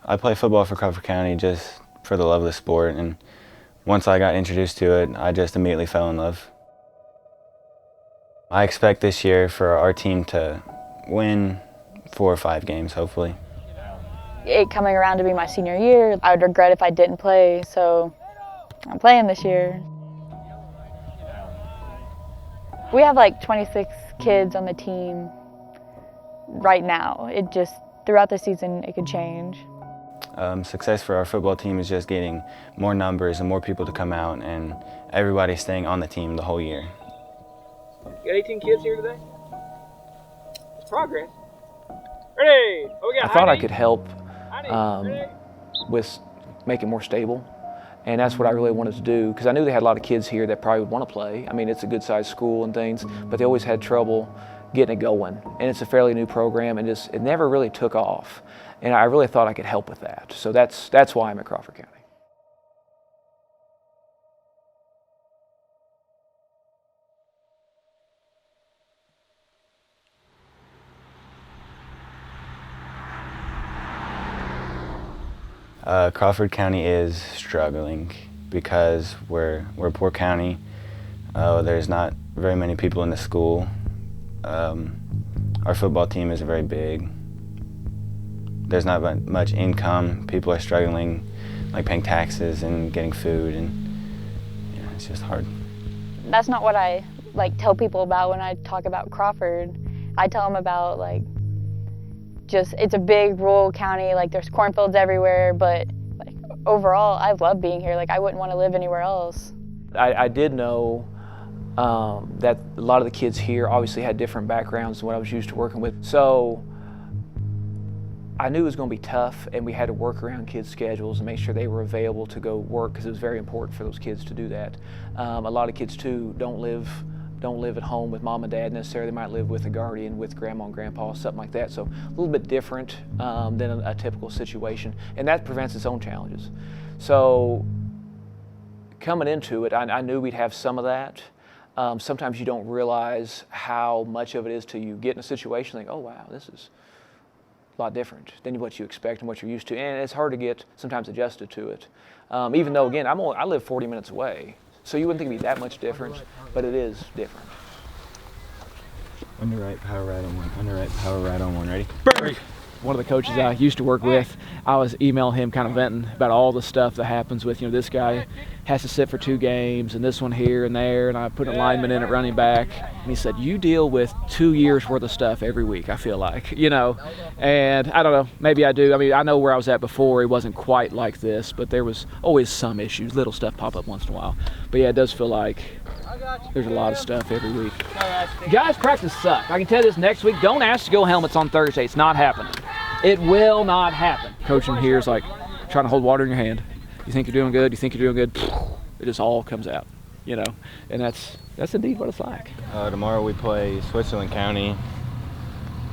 I play football for Crawford County just for the love of the sport, and once I got introduced to it, I just immediately fell in love. I expect this year for our team to win 4 or 5 games, hopefully. It coming around to be my senior year, I would regret if I didn't play, so I'm playing this year. We have like 26 kids on the team right now. It just, throughout the season, it could change. Success for our football team is just getting more numbers and more people to come out, and everybody staying on the team the whole year. You got 18 kids here today? It's progress. Ready? Oh, we got I thought I Heidi. could help Ready? with making it more stable, and that's what I really wanted to do, because I knew they had a lot of kids here that probably would want to play. I mean, it's a good-sized school and things, but they always had trouble getting it going, and it's a fairly new program, and it never really took off, and I really thought I could help with that. So that's why I'm at Crawford County. Crawford County is struggling because we're a poor county. There's not very many people in the school. Our football team is very big. There's not much income. People are struggling, like paying taxes and getting food, and yeah, it's just hard. That's not what I tell people about when I talk about Crawford. I tell them about it's a big rural county, there's cornfields everywhere, but overall I love being here. I wouldn't want to live anywhere else. I did know that a lot of the kids here obviously had different backgrounds than what I was used to working with. So I knew it was going to be tough, and we had to work around kids' schedules and make sure they were available to go work, because it was very important for those kids to do that. A lot of kids too don't live at home with mom and dad necessarily. They might live with a guardian, with grandma and grandpa, something like that. So a little bit different than a typical situation, and that prevents its own challenges. So coming into it, I knew we'd have some of that. Sometimes you don't realize how much of it is till you get in a situation like, oh wow, this is a lot different than what you expect and what you're used to, and it's hard to get sometimes adjusted to it. Even though, again, I live 40 minutes away, so you wouldn't think it'd be that much different, but it is different. Under right, power right on one. Under right, power right on one. Ready? Break. One of the coaches I used to work with, I was emailing him kind of venting about all the stuff that happens with, this guy has to sit for 2 games and this one here and there, and I put an lineman in at running back, and he said, you deal with 2 years worth of stuff every week, I feel like, and I don't know, maybe I do. I mean, I know where I was at before, it wasn't quite like this, but there was always some issues, little stuff pop up once in a while. But yeah, it does feel like there's a lot of stuff every week. Guys, practice suck. I can tell you this, next week, don't ask to go helmets on Thursday. It's not happening. It will not happen. Coaching here is like trying to hold water in your hand. You think you're doing good, you think you're doing good, it just all comes out, and that's indeed what it's like. Tomorrow we play Switzerland County.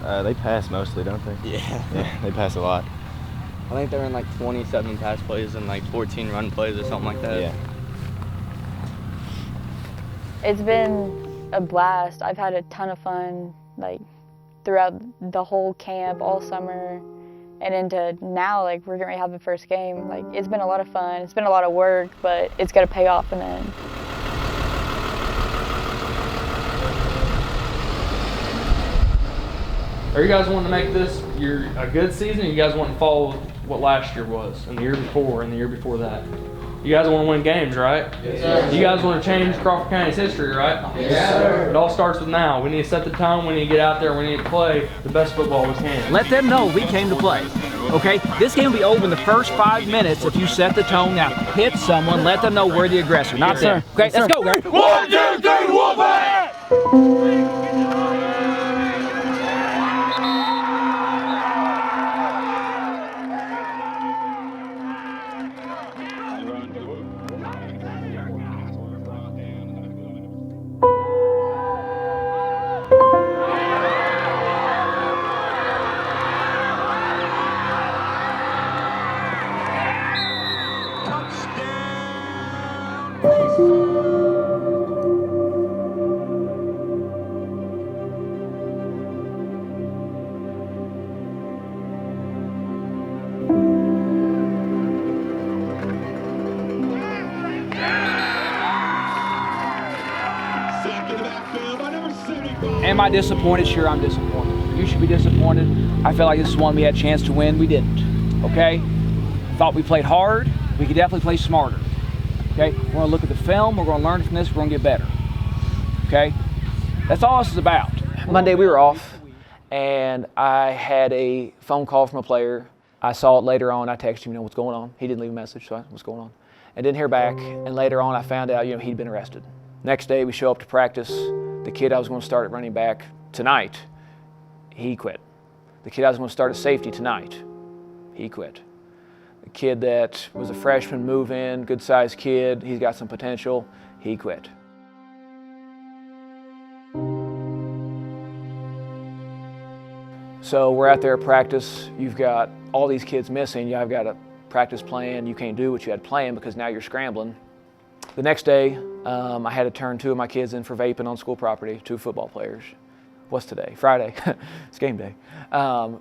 They pass mostly, don't they? Yeah, they pass a lot. I think they're in 27 pass plays and 14 run plays or something like that. Yeah. It's been a blast. I've had a ton of fun, throughout the whole camp, all summer, and into now, we're getting ready to have the first game. It's been a lot of fun. It's been a lot of work, but it's going to pay off in the end. Are you guys wanting to make this a good season, or you guys want to follow what last year was, and the year before, and the year before that? You guys want to win games, right? Yes, sir. You guys want to change Crawford County's history, right? Yes, sir. It all starts with now. We need to set the tone. We need to get out there. We need to play the best football we can. Let them know we came to play. Okay? This game will be over in the first 5 minutes if you set the tone now. Hit someone, let them know we're the aggressor, not them. Okay, let's go, guys. 1, 2, 3, Wolfpack! I disappointed? Sure, I'm disappointed. You should be disappointed. I felt like this is one we had a chance to win. We didn't. Okay? Thought we played hard. We could definitely play smarter. Okay? We're going to look at the film. We're going to learn from this. We're going to get better. Okay? That's all this is about. Monday we were off, and I had a phone call from a player. I saw it later on. I texted him, what's going on. He didn't leave a message, so what's going on? I didn't hear back, and later on I found out, he'd been arrested. Next day we show up to practice. The kid I was going to start at running back tonight, he quit. The kid I was going to start at safety tonight, he quit. The kid that was a freshman move-in, good-sized kid, he's got some potential, he quit. So we're out there at practice. You've got all these kids missing. I've got a practice plan. You can't do what you had planned because now you're scrambling. The next day, I had to turn 2 of my kids in for vaping on school property, 2 football players. What's today? Friday. It's game day.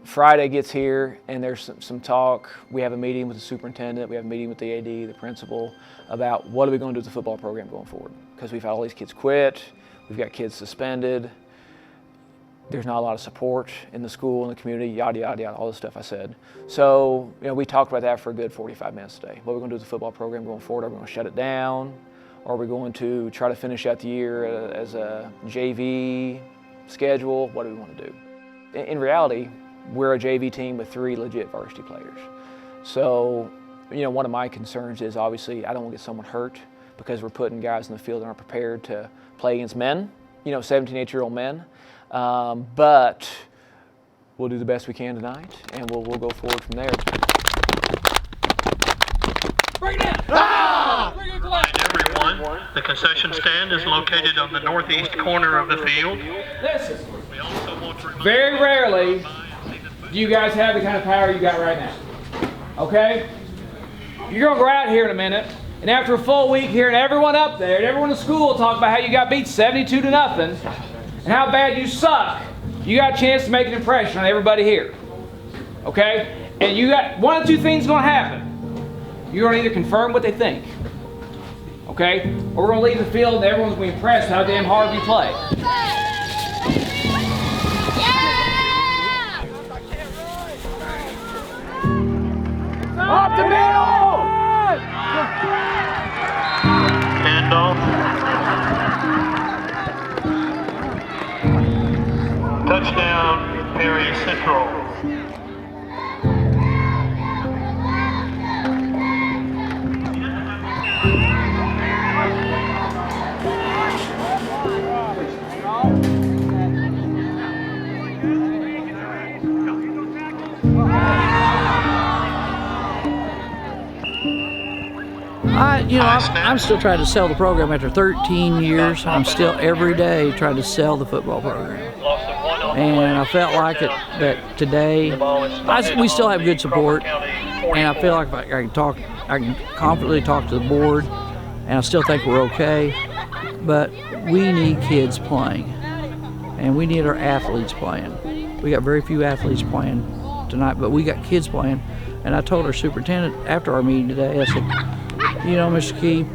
Friday gets here, and there's some talk. We have a meeting with the superintendent. We have a meeting with the AD, the principal, about what are we going to do with the football program going forward. Because we've had all these kids quit. We've got kids suspended. There's not a lot of support in the school, in the community, yada, yada, yada, all the stuff I said. So, we talked about that for a good 45 minutes today. What are we going to do with the football program going forward? Are we going to shut it down? Or are we going to try to finish out the year as a JV schedule? What do we want to do? In reality, we're a JV team with 3 legit varsity players. So, one of my concerns is obviously I don't want to get someone hurt because we're putting guys in the field that aren't prepared to play against men, 17, 18-year-old men. But we'll do the best we can tonight, and we'll go forward from there. Bring it down! Ah! Everyone, the concession stand is located on the northeast corner of the field. Listen, very rarely do you guys have the kind of power you got right now. Okay? You're going to go out here in a minute, and after a full week hearing everyone up there and everyone in school will talk about how you got beat 72-0, and how bad you suck, you got a chance to make an impression on everybody here. Okay? And you got one of 2 things going to happen. You're going to either confirm what they think, okay? Or we're going to leave the field and everyone's going to be impressed how damn hard we play. Up the middle! Handoff. Touchdown, Perry Central. I'm still trying to sell the program after 13 years. I'm still every day trying to sell the football program. And I felt like that today, we still have good support. And I feel like I can confidently talk to the board, and I still think we're okay. But we need kids playing, and we need our athletes playing. We got very few athletes playing tonight, but we got kids playing. And I told our superintendent after our meeting today, I said, Mr. Key,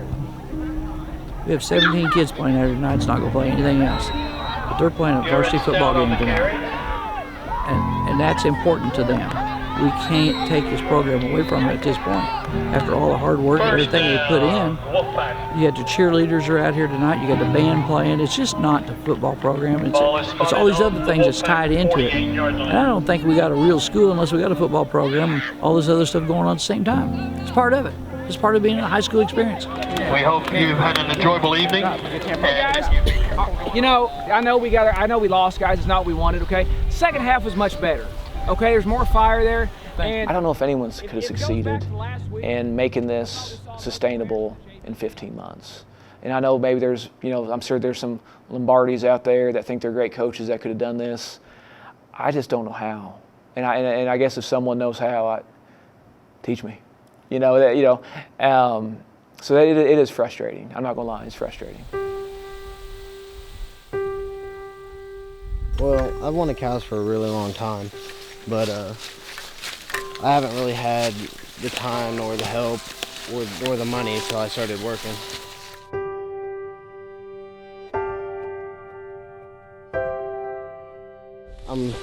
we have 17 kids playing there tonight. It's not going to play anything else. But they're playing a varsity football game tonight. And that's important to them. We can't take this program away from it at this point. After all the hard work and everything they put in, you got the cheerleaders are out here tonight. You got the band playing. It's just not the football program. It's all these other things that's tied into it. And I don't think we got a real school unless we got a football program and all this other stuff going on at the same time. It's part of it. It's part of being a high school experience. We hope you've had an enjoyable evening. Guys, I know we lost, guys. It's not what we wanted, okay? Second half was much better. Okay, there's more fire there. And I don't know if anyone could have succeeded in making this sustainable in 15 months. And I know maybe there's, I'm sure there's some Lombardis out there that think they're great coaches that could have done this. I just don't know how. And I guess if someone knows how, teach me. So it is frustrating. I'm not gonna lie, it's frustrating. Well, I've wanted cows for a really long time, but I haven't really had the time or the help or the money until I started working. I'm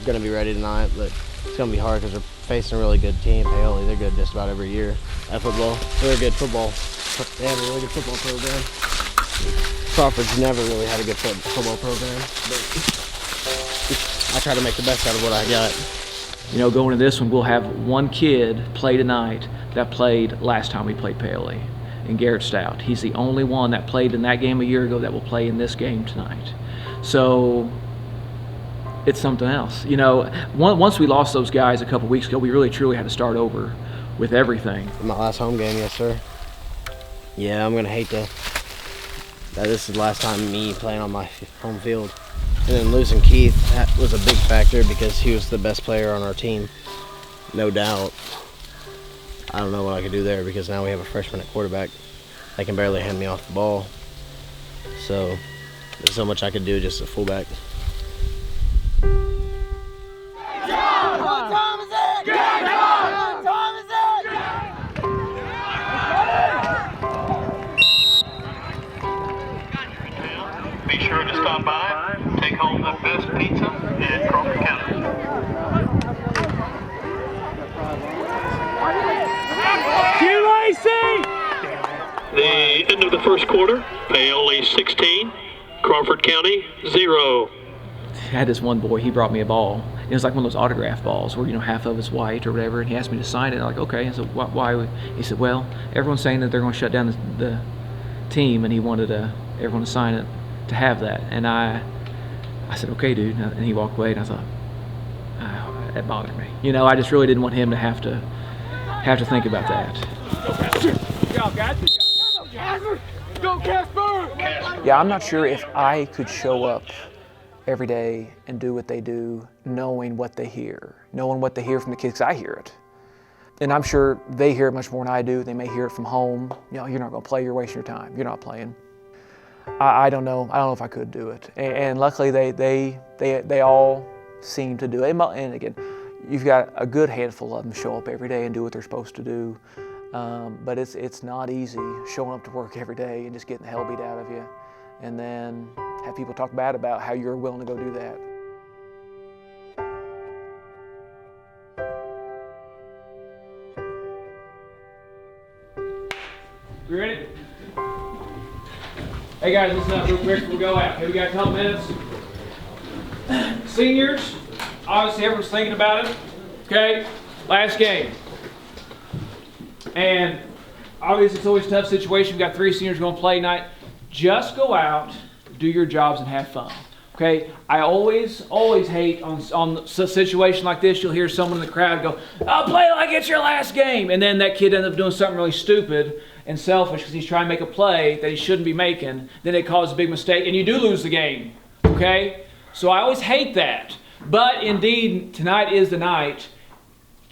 gonna be ready tonight, but it's gonna be hard because we're facing a really good team. Paoli, they're good just about every year at football. They're a good football. They have a really good football program. Crawford's never really had a good football program, but I try to make the best out of what I got. You know, going to this one, we'll have one kid play tonight that played last time we played Paoli, and Garrett Stout. He's the only one that played in that game a year ago that will play in this game tonight. So it's something else. You know, once we lost those guys a couple weeks ago, we really truly had to start over with everything. My last home game, yes sir. Yeah, I'm gonna hate that this is the last time me playing on my home field. And then losing Keith, that was a big factor because he was the best player on our team, no doubt. I don't know what I could do there because now we have a freshman at quarterback. They can barely hand me off the ball. So there's so much I could do just at fullback. Be sure to stop by, take home the best pizza in Crawford County. The end of the first quarter, Paoli 16, Crawford County 0. I had this one boy, he brought me a ball. It was like one of those autograph balls where, you know, half of it's white or whatever, and he asked me to sign it. I'm like, okay. I said, why? He said, well, everyone's saying that they're going to shut down the team, and he wanted everyone to sign it to have that. And I said, okay, dude. And he walked away, and I thought, that bothered me. You know, I just really didn't want him to have to think about that. Yeah, I'm not sure if I could show up every day and do what they do, knowing what they hear from the kids, 'cause I hear it. And I'm sure they hear it much more than I do. They may hear it from home. You know, you're not going to play, you're wasting your time. You're not playing. I don't know. I don't know if I could do it. And luckily they all seem to do it. And again, you've got a good handful of them show up every day and do what they're supposed to do. But it's not easy showing up to work every day and just getting the hell beat out of you, and then have people talk bad about how you're willing to go do that. You ready? Hey guys, listen up real quick. We'll go out. Okay, we got a couple minutes. Seniors, obviously everyone's thinking about it. Okay, last game. And obviously it's always a tough situation. We've got 3 seniors going to play tonight. Just go out, do your jobs, and have fun. Okay? I always hate on a situation like this, you'll hear someone in the crowd go, "Oh, play like it's your last game." And then that kid ends up doing something really stupid and selfish because he's trying to make a play that he shouldn't be making. Then it causes a big mistake, and you do lose the game. Okay? So I always hate that. But indeed, tonight is the night.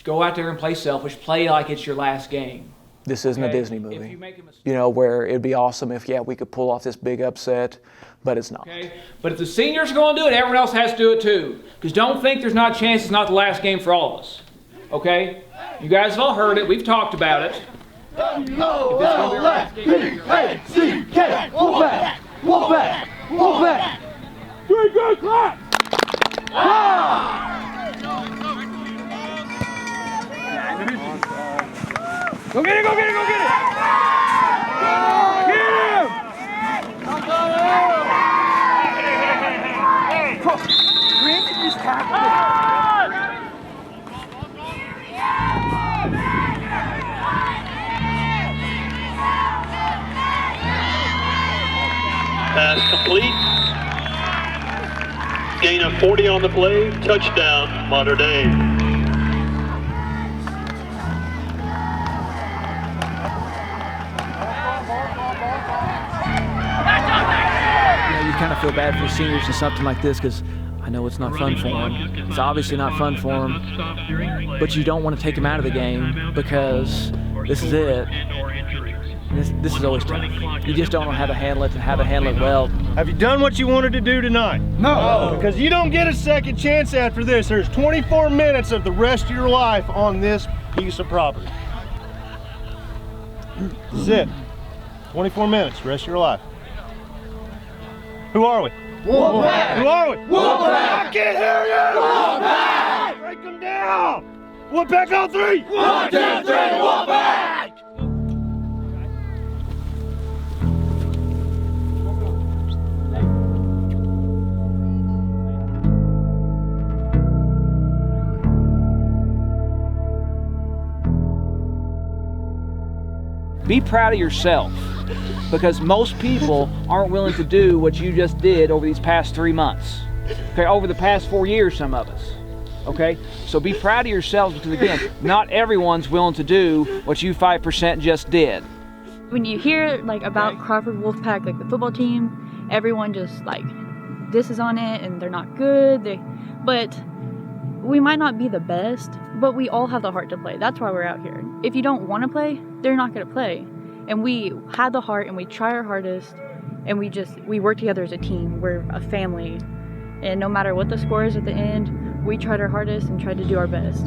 Go out there and play selfish. Play like it's your last game. This isn't a Disney movie, you know, where it'd be awesome if, yeah, we could pull off this big upset, but it's not. Okay? But if the seniors are going to do it, everyone else has to do it too. Because don't think there's not a chance it's not the last game for all of us. Okay? You guys have all heard it. We've talked about it. O-L-F-B-A-C-K, wolf back, wolf back, wolf back. Good, good, clap. Ah! Go get it, go get it, go get it! Get him! Grant just tackled it. Pass complete. Gain of 40 on the play. Touchdown, Mater Dei. Kind of feel bad for seniors in something like this because I know it's not fun for them. It's obviously not fun for them, but you don't want to take them out of the game because this is it. This is always tough. You just don't know how to handle it and how to handle it well. Have you done what you wanted to do tonight? No. Because you don't get a second chance after this. There's 24 minutes of the rest of your life on this piece of property. This is it. 24 minutes, rest of your life. Who are we? Wolfpack! Who are we? Wolfpack! I can't hear you! Wolfpack! Break them down! Wolfpack on 3! 1, 2, 3, Wolfpack! Be proud of yourself, because most people aren't willing to do what you just did over these past 3 months. Okay, over the past 4 years, some of us. Okay, so be proud of yourselves, because again, not everyone's willing to do what you 5% just did. When you hear like about Crawford Wolfpack, like the football team, everyone just like disses on it and they're not good. But we might not be the best, but we all have the heart to play. That's why we're out here. If you don't want to play, they're not going to play. And we have the heart and we try our hardest, and we work together as a team. We're a family. And no matter what the score is at the end, we tried our hardest and tried to do our best.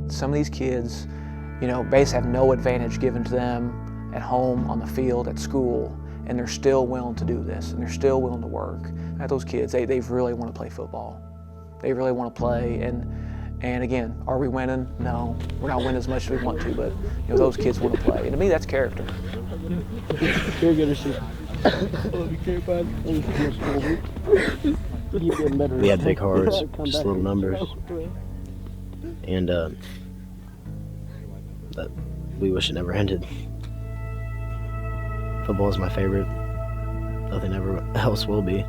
Some of these kids, you know, basically have no advantage given to them at home, on the field, at school, and they're still willing to do this, and they're still willing to work. At those kids, they really want to play football. They really want to play, and again, are we winning? No, we're not winning as much as we want to, but you know, those kids want to play, and to me, that's character. We had big hearts, just little numbers, and but we wish it never ended. Football is my favorite. Nothing ever else will be.